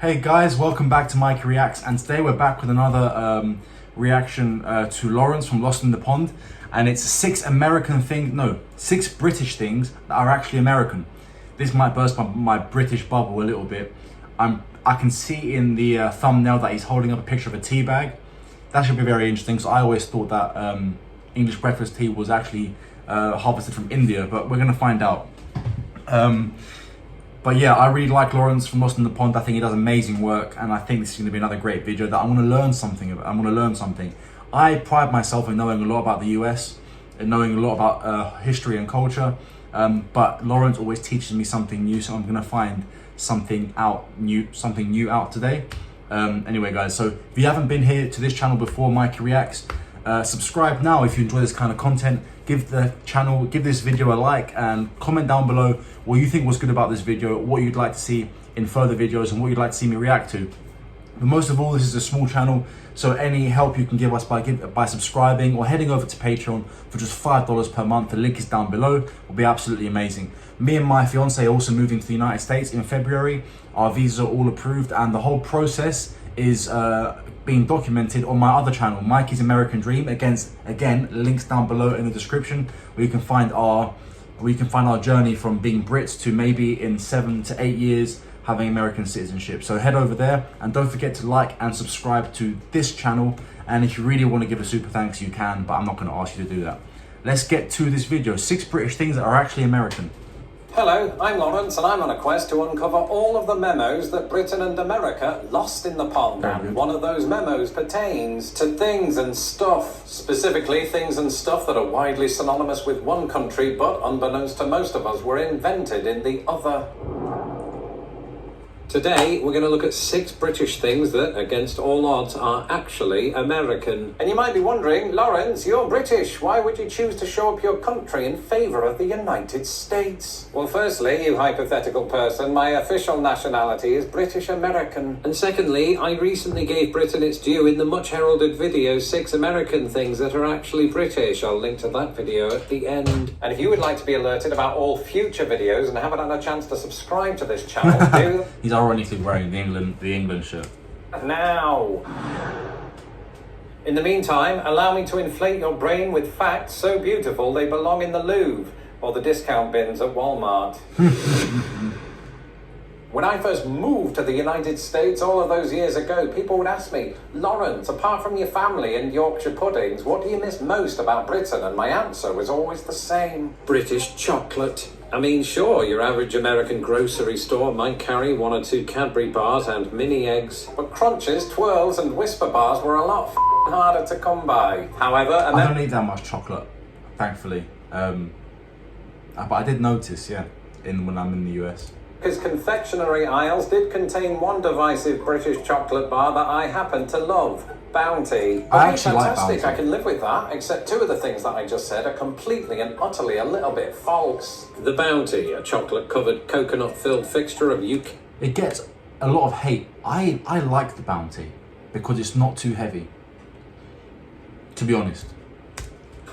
Hey guys, welcome back to Mikey Reacts, and today we're back with another reaction to Laurence from Lost in the Pond, and it's six British things that are actually American. This might burst my British bubble a little bit. I can see in the thumbnail that he's holding up a picture of a tea bag. That should be very interesting, so I always thought that English breakfast tea was actually harvested from India, but we're gonna find out. But yeah, I really like Laurence from Lost in the Pond. I think he does amazing work, and I think this is going to be another great video that I want to learn something about. I want to learn something. I pride myself in knowing a lot about the US and knowing a lot about history and culture, but Laurence always teaches me something new, so I'm going to find something new out today. Anyway, guys, so if you haven't been here to this channel before, Mikey Reacts, subscribe now if you enjoy this kind of content. Give this video a like, and comment down below what you think was good about this video, what you'd like to see in further videos, and what you'd like to see me react to. But most of all, this is a small channel, so any help you can give us by subscribing or heading over to Patreon for just $5 per month, the link is down below, will be absolutely amazing. Me and my fiance are also moving to the United States in February. Our visas are all approved, and the whole process is being documented on my other channel, Mikey's American Dream. Again, links down below in the description, where you can find our journey from being Brits to maybe in 7 to 8 years having American citizenship. So head over there, and don't forget to like and subscribe to this channel. And if you really want to give a super thanks, you can, but I'm not going to ask you to do that. Let's get to this video. 6 British things that are actually American. Hello, I'm Laurence, and I'm on a quest to uncover all of the memos that Britain and America lost in the pond. And one of those memos pertains to things and stuff. Specifically, things and stuff that are widely synonymous with one country, but unbeknownst to most of us, were invented in the other. Today, we're going to look at 6 British things that, against all odds, are actually American. And you might be wondering, Laurence, you're British. Why would you choose to show up your country in favour of the United States? Well, firstly, you hypothetical person, my official nationality is British American. And secondly, I recently gave Britain its due in the much heralded video 6 American things that are actually British. I'll link to that video at the end. And if you would like to be alerted about all future videos and haven't had a chance to subscribe to this channel, do... He's ironically wearing the England shirt. Now. In the meantime, allow me to inflate your brain with facts so beautiful they belong in the Louvre or the discount bins at Walmart. When I first moved to the United States all of those years ago, people would ask me, Laurence, apart from your family and Yorkshire puddings, what do you miss most about Britain? And my answer was always the same. British chocolate. I mean, sure, your average American grocery store might carry 1 or 2 Cadbury bars and mini eggs, but Crunches, Twirls and Whisper bars were a lot harder to come by. However, I don't eat that much chocolate, thankfully. But I did notice, yeah, when I'm in the US. His confectionery aisles did contain one divisive British chocolate bar that I happen to love. Bounty. I actually like fantastic, Bounty. I can live with that, except 2 of the things that I just said are completely and utterly a little bit false. The Bounty, a chocolate-covered, coconut-filled fixture of UK. It gets a lot of hate. I like the Bounty because it's not too heavy, to be honest.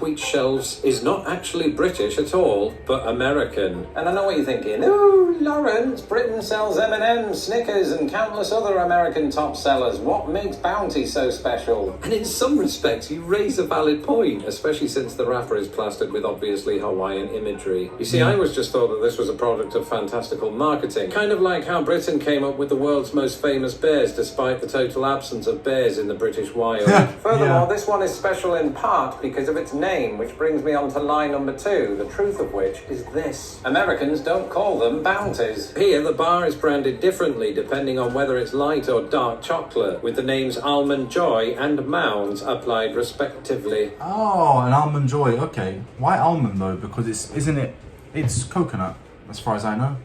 Wheat shelves is not actually British at all, but American. And I know what you're thinking. Ooh, Laurence, Britain sells M&M's, Snickers, and countless other American top sellers. What makes Bounty so special? And in some respects, you raise a valid point, especially since the wrapper is plastered with obviously Hawaiian imagery. You see, I always just thought that this was a product of fantastical marketing. Kind of like how Britain came up with the world's most famous bears, despite the total absence of bears in the British Wild. Furthermore, this one is special in part because of its name, which brings me on to lie number 2, the truth of which is this. Americans don't call them Bounties. Here, the bar is branded differently depending on whether it's light or dark chocolate, with the names Almond Joy and Mounds applied respectively. Oh, an Almond Joy, okay. Why almond though? Because it's coconut, as far as I know.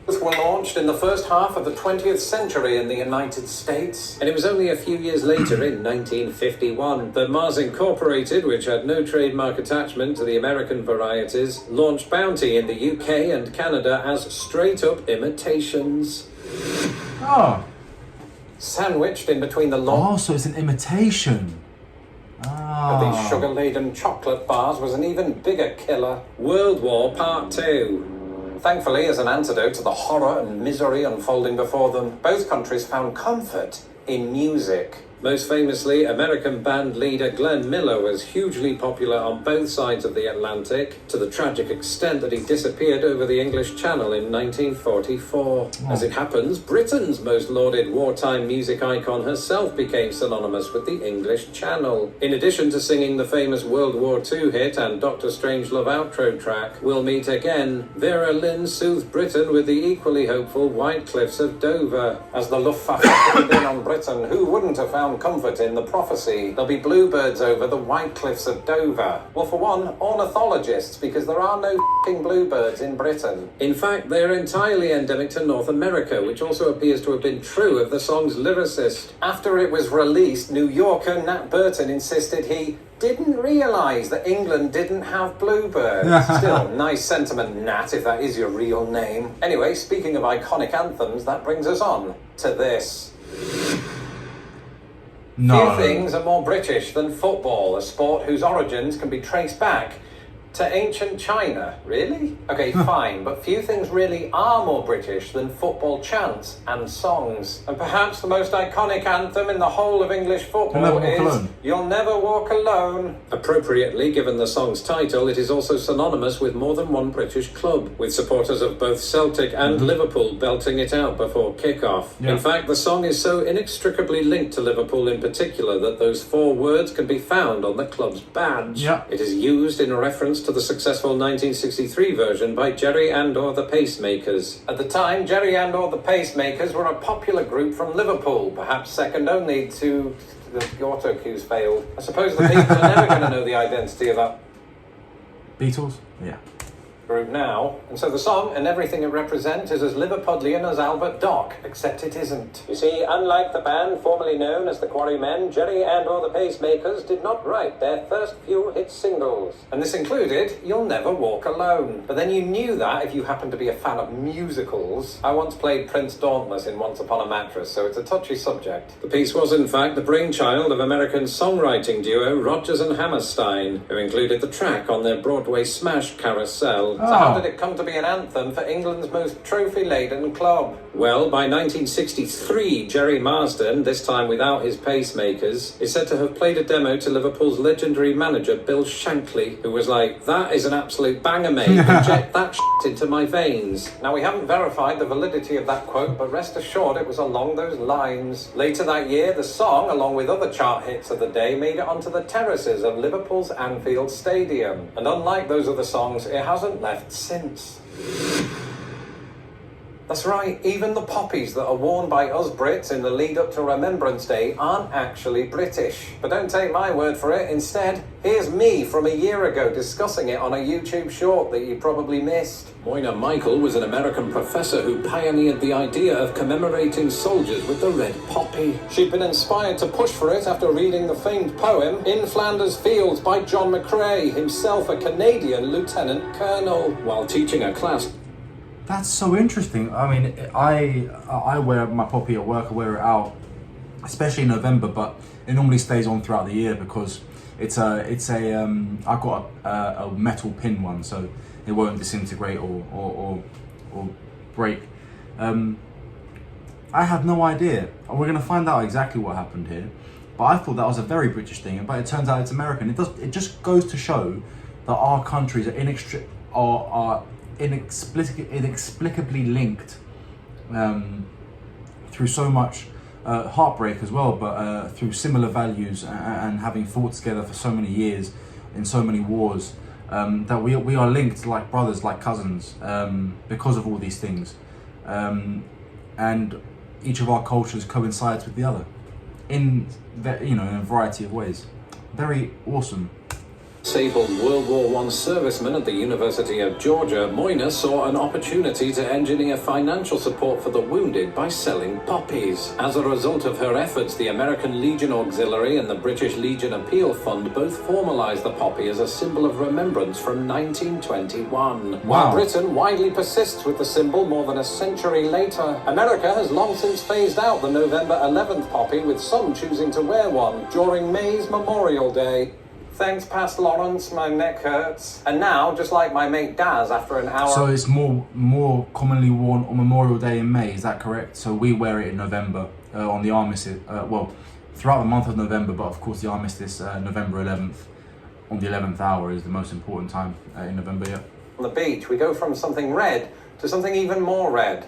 Both were launched in the first half of the 20th century in the United States, and it was only a few years later, in 1951, that Mars Incorporated, which had no trademark attachment to the American varieties, launched Bounty in the UK and Canada as straight-up imitations. Oh. Sandwiched in between the long... Oh, so it's an imitation. of these sugar-laden chocolate bars was an even bigger killer. World War Part 2. Thankfully, as an antidote to the horror and misery unfolding before them, both countries found comfort in music. Most famously, American band leader Glenn Miller was hugely popular on both sides of the Atlantic, to the tragic extent that he disappeared over the English Channel in 1944. As it happens, Britain's most lauded wartime music icon herself became synonymous with the English Channel. In addition to singing the famous World War II hit and Dr. Strangelove outro track, We'll Meet Again, Vera Lynn soothed Britain with the equally hopeful White Cliffs of Dover. As the Luftwaffe came in on Britain, who wouldn't have found comfort in the prophecy? There'll be bluebirds over the White Cliffs of Dover. Well, for one, ornithologists, because there are no f***ing bluebirds in Britain. In fact, they are entirely endemic to North America, which also appears to have been true of the song's lyricist. After it was released, New Yorker Nat Burton insisted he didn't realise that England didn't have bluebirds. Still, nice sentiment, Nat, if that is your real name. Anyway, speaking of iconic anthems, that brings us on to this. No. Few things are more British than football, a sport whose origins can be traced back to ancient China. Really? Okay, fine, but few things really are more British than football chants and songs. And perhaps the most iconic anthem in the whole of English football is You'll Never Walk Alone. Appropriately, given the song's title, it is also synonymous with more than one British club, with supporters of both Celtic and Liverpool belting it out before kick-off. In fact, the song is so inextricably linked to Liverpool in particular that those 4 words can be found on the club's badge. It is used in reference to the successful 1963 version by Jerry and or the Pacemakers. At the time, Jerry and or the Pacemakers were a popular group from Liverpool, perhaps second only to the auto cues failed. I suppose the people are never going to know the identity of that Beatles? Yeah. group now, and so the song and everything it represents is as Liverpudlian as Albert Dock, except it isn't. You see, unlike the band formerly known as the Quarrymen, Jerry and or the Pacemakers did not write their first few hit singles. And this included You'll Never Walk Alone. But then you knew that if you happen to be a fan of musicals. I once played Prince Dauntless in Once Upon a Mattress, so it's a touchy subject. The piece was in fact the brainchild of American songwriting duo Rodgers and Hammerstein, who included the track on their Broadway smash Carousel. So how did it come to be an anthem for England's most trophy-laden club? Well, by 1963, Jerry Marsden, this time without his Pacemakers, is said to have played a demo to Liverpool's legendary manager Bill Shankly, who was like, "That is an absolute banger, mate. Inject that shit into my veins." Now, we haven't verified the validity of that quote, but rest assured it was along those lines. Later that year, the song, along with other chart hits of the day, made it onto the terraces of Liverpool's Anfield Stadium. And unlike those other songs, it hasn't left since. That's right, even the poppies that are worn by us Brits in the lead up to Remembrance Day aren't actually British. But don't take my word for it. Instead, here's me from a year ago discussing it on a YouTube short that you probably missed. Moina Michael was an American professor who pioneered the idea of commemorating soldiers with the red poppy. She'd been inspired to push for it after reading the famed poem In Flanders Fields by John McCrae, himself a Canadian lieutenant colonel, while teaching a class. That's so interesting. I mean, I wear my poppy at work. I wear it out, especially in November, but it normally stays on throughout the year because I've got a metal pin one, so it won't disintegrate or break. I have no idea. We're gonna find out exactly what happened here, but I thought that was a very British thing, but it turns out it's American. It just goes to show that our countries are inexplicably linked through so much heartbreak as well, but through similar values and having fought together for so many years in so many wars, that we are linked like brothers, like cousins, because of all these things, and each of our cultures coincides with the other in a variety of ways. Very awesome. Disabled World War I serviceman at the University of Georgia, Moina saw an opportunity to engineer financial support for the wounded by selling poppies. As a result of her efforts, the American Legion Auxiliary and the British Legion Appeal Fund both formalised the poppy as a symbol of remembrance from 1921. While Britain widely persists with the symbol more than a century later, America has long since phased out the November 11th poppy, with some choosing to wear one during May's Memorial Day. Thanks, past Laurence, my neck hurts. And now, just like my mate Daz, after an hour... So it's more commonly worn on Memorial Day in May, is that correct? So we wear it in November, on the armistice, throughout the month of November, but of course the armistice, November 11th, on the 11th hour is the most important time in November, yeah. On the beach, we go from something red to something even more red.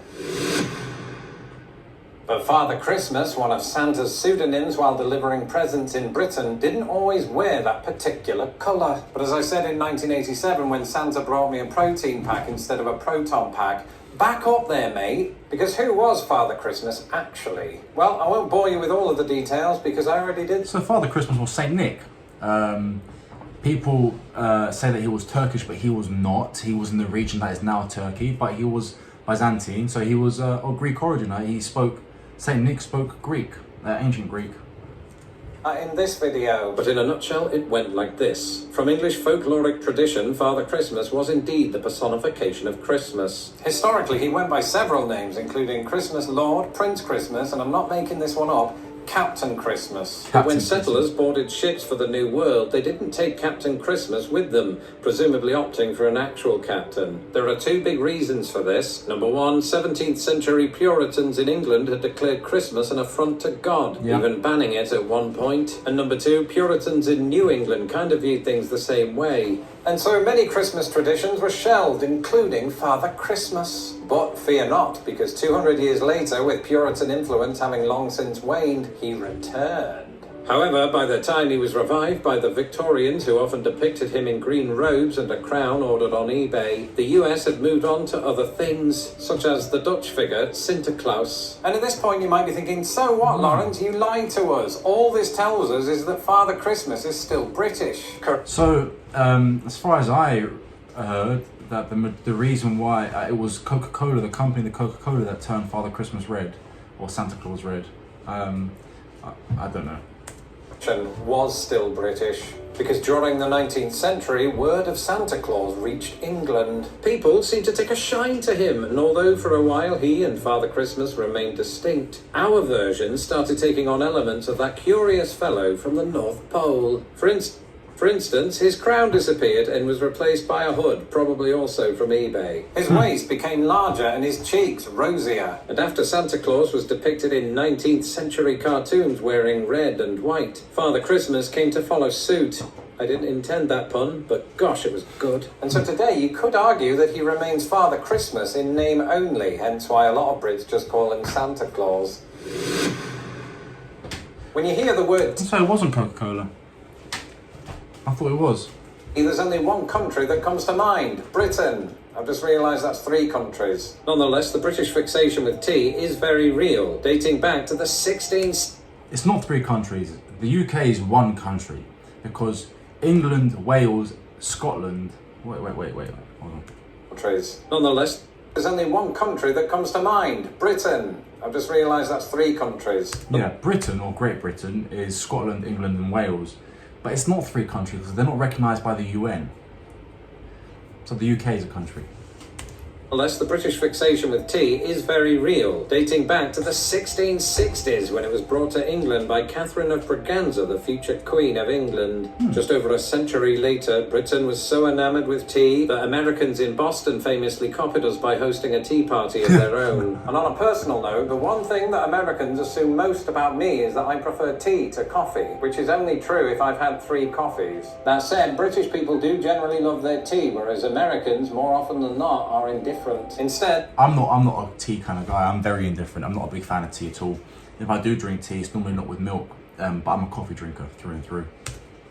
But Father Christmas, one of Santa's pseudonyms while delivering presents in Britain, didn't always wear that particular colour. But as I said in 1987, when Santa brought me a protein pack instead of a proton pack, back up there, mate, because who was Father Christmas actually? Well, I won't bore you with all of the details because I already did. So Father Christmas was Saint Nick. People say that he was Turkish, but he was not. He was in the region that is now Turkey, but he was Byzantine, so he was of Greek origin. Saint Nick spoke Greek, ancient Greek. In this video. But in a nutshell, it went like this. From English folkloric tradition, Father Christmas was indeed the personification of Christmas. Historically, he went by several names, including Christmas Lord, Prince Christmas, and I'm not making this one up, Captain Christmas. But when settlers boarded ships for the New World, they didn't take Captain Christmas with them, presumably opting for an actual captain. There are two big reasons for this. Number one, 17th century Puritans in England had declared Christmas an affront to God, even banning it at one point. And number two, Puritans in New England kind of viewed things the same way. And so many Christmas traditions were shelved, including Father Christmas. But fear not, because 200 years later, with Puritan influence having long since waned, he returned. However, by the time he was revived by the Victorians, who often depicted him in green robes and a crown ordered on eBay, the US had moved on to other things, such as the Dutch figure Sinterklaas. And at this point you might be thinking, so what, Laurence? You lied to us. All this tells us is that Father Christmas is still British. So, as far as I heard, that the reason why it was Coca-Cola, the company, the Coca-Cola, that turned Father Christmas red, or Santa Claus red. I don't know. Was still British, because during the 19th century, word of Santa Claus reached England. People seemed to take a shine to him, and although for a while he and Father Christmas remained distinct, our version started taking on elements of that curious fellow from the North Pole. For instance, his crown disappeared and was replaced by a hood, probably also from eBay. His waist became larger and his cheeks rosier. And after Santa Claus was depicted in 19th century cartoons wearing red and white, Father Christmas came to follow suit. I didn't intend that pun, but gosh, it was good. And so today you could argue that he remains Father Christmas in name only, hence why a lot of Brits just call him Santa Claus. When you hear the word... So it wasn't Coca-Cola. I thought it was. There's only one country that comes to mind, Britain. I've just realised that's 3 countries. Nonetheless, the British fixation with tea is very real, dating back to the 16th... It's not 3 countries. The UK is one country, because England, Wales, Scotland... Wait, hold on. Countries. Nonetheless... There's only one country that comes to mind, Britain. I've just realised that's 3 countries. Yeah, Britain, or Great Britain, is Scotland, England and Wales. But it's not 3 countries because they're not recognised by the UN. So the UK is a country. Nonetheless, the British fixation with tea is very real, dating back to the 1660s when it was brought to England by Catherine of Braganza, the future Queen of England. Just over a century later, Britain was so enamoured with tea that Americans in Boston famously copied us by hosting a tea party of their own. And on a personal note, the one thing that Americans assume most about me is that I prefer tea to coffee, which is only true if I've had 3 coffees. That said, British people do generally love their tea, whereas Americans, more often than not, are indifferent. Instead, I'm not a tea kind of guy. I'm very indifferent. I'm not a big fan of tea at all. If I do drink tea, it's normally not with milk, but I'm a coffee drinker through and through.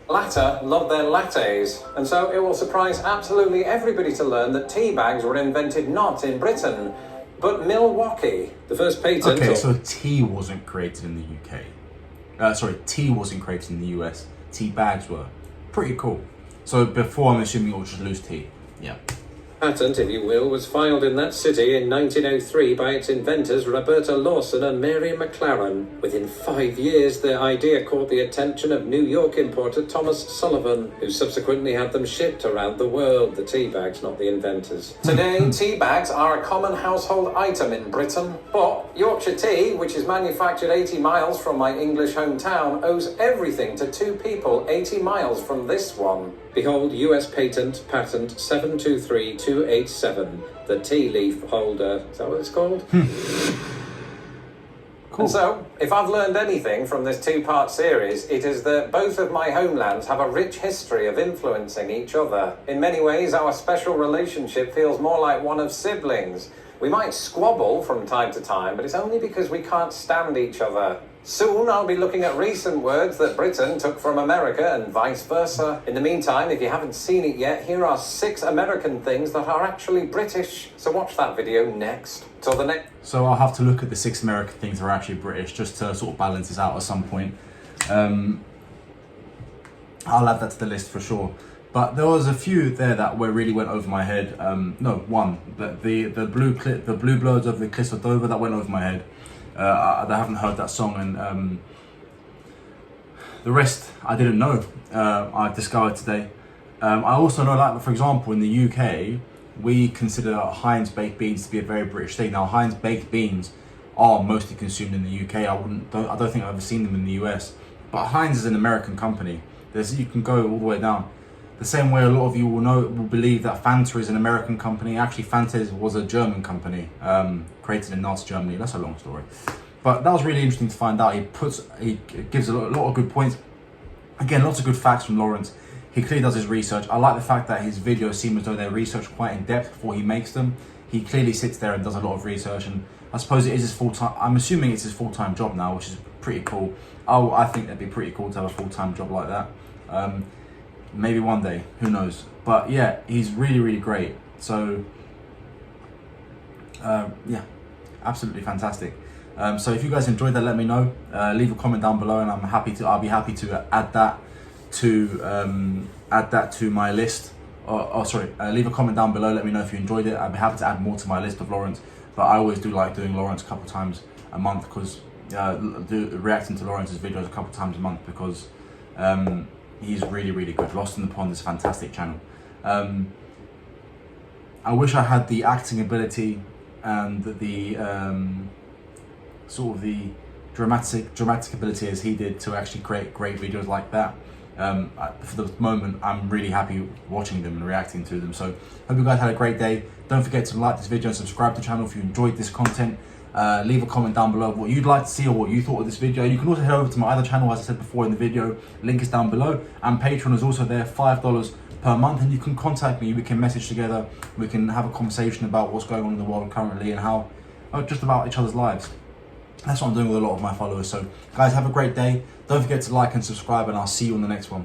latter love their lattes, and so it will surprise absolutely everybody to learn that tea bags were invented not in Britain, but Milwaukee. The first patent... Okay, so tea wasn't created in the UK. Tea wasn't created in the US. Tea bags were. Pretty cool. So before, I'm assuming it was just loose tea. Yeah. patent, if you will, was filed in that city in 1903 by its inventors Roberta Lawson and Mary McLaren. Within 5 years, the idea caught the attention of New York importer Thomas Sullivan, who subsequently had them shipped around the world. The tea bags, not the inventors. Today, tea bags are a common household item in Britain, but Yorkshire tea, which is manufactured 80 miles from my English hometown, owes everything to two people 80 miles from this one. Behold, US patent 723287, the tea leaf holder. Is that what it's called? Cool. And so, if I've learned anything from this two-part series, it is that both of my homelands have a rich history of influencing each other. In many ways, our special relationship feels more like one of siblings. We might squabble from time to time, but it's only because we can't stand each other. Soon I'll be looking at recent words that Britain took from America and vice versa. In the meantime, if you haven't seen it yet, here are 6 American things that are actually British. So watch that video next. Till the next... So I'll have to look at the 6 American things that are actually British just to sort of balance this out at some point. I'll add that to the list for sure. But there was a few there that really went over my head. No, one. The Blue Bloods of the Cliffs of Dover, that went over my head. I haven't heard that song, and the rest I didn't know. I discovered today. I also know, like, for example, in the UK, we consider Heinz baked beans to be a very British thing. Now, Heinz baked beans are mostly consumed in the UK. I don't think I've ever seen them in the US. But Heinz is an American company. You can go all the way down. The same way a lot of you will believe that Fanta is an American company. Actually, Fanta was a German company, created in Nazi Germany. That's a long story. But that was really interesting to find out. He gives a lot of good points. Again, lots of good facts from Laurence. He clearly does his research. I like the fact that his videos seem as though they're researched quite in depth before he makes them. He clearly sits there and does a lot of research, and I suppose it is his full-time. I'm assuming it's his full-time job now, which is pretty cool. I think that'd be pretty cool to have a full-time job like that. Maybe one day, who knows? But yeah, he's really, really great. So yeah, absolutely fantastic. So if you guys enjoyed that, let me know. Leave a comment down below, and I'll be happy to add that to my list. Leave a comment down below. Let me know if you enjoyed it. I'd be happy to add more to my list of Laurence. But I always do like doing Laurence a couple times a month, because reacting to Laurence's videos a couple times a month, because he's really, really good. Lost in the Pond is a fantastic channel. I wish I had the acting ability and the sort of the dramatic ability as he did to actually create great videos like that. For the moment, I'm really happy watching them and reacting to them. So hope you guys had a great day. Don't forget to like this video and subscribe to the channel if you enjoyed this content. Leave a comment down below of what you'd like to see or what you thought of this video. You can also head over to my other channel, as I said before in the video. Link is down below, and Patreon is also there, $5 per month, and you can contact me. We can message together. We can have a conversation about what's going on in the world currently and just about each other's lives. That's what I'm doing with a lot of my followers. So guys, have a great day. Don't forget to like and subscribe, and I'll see you on the next one.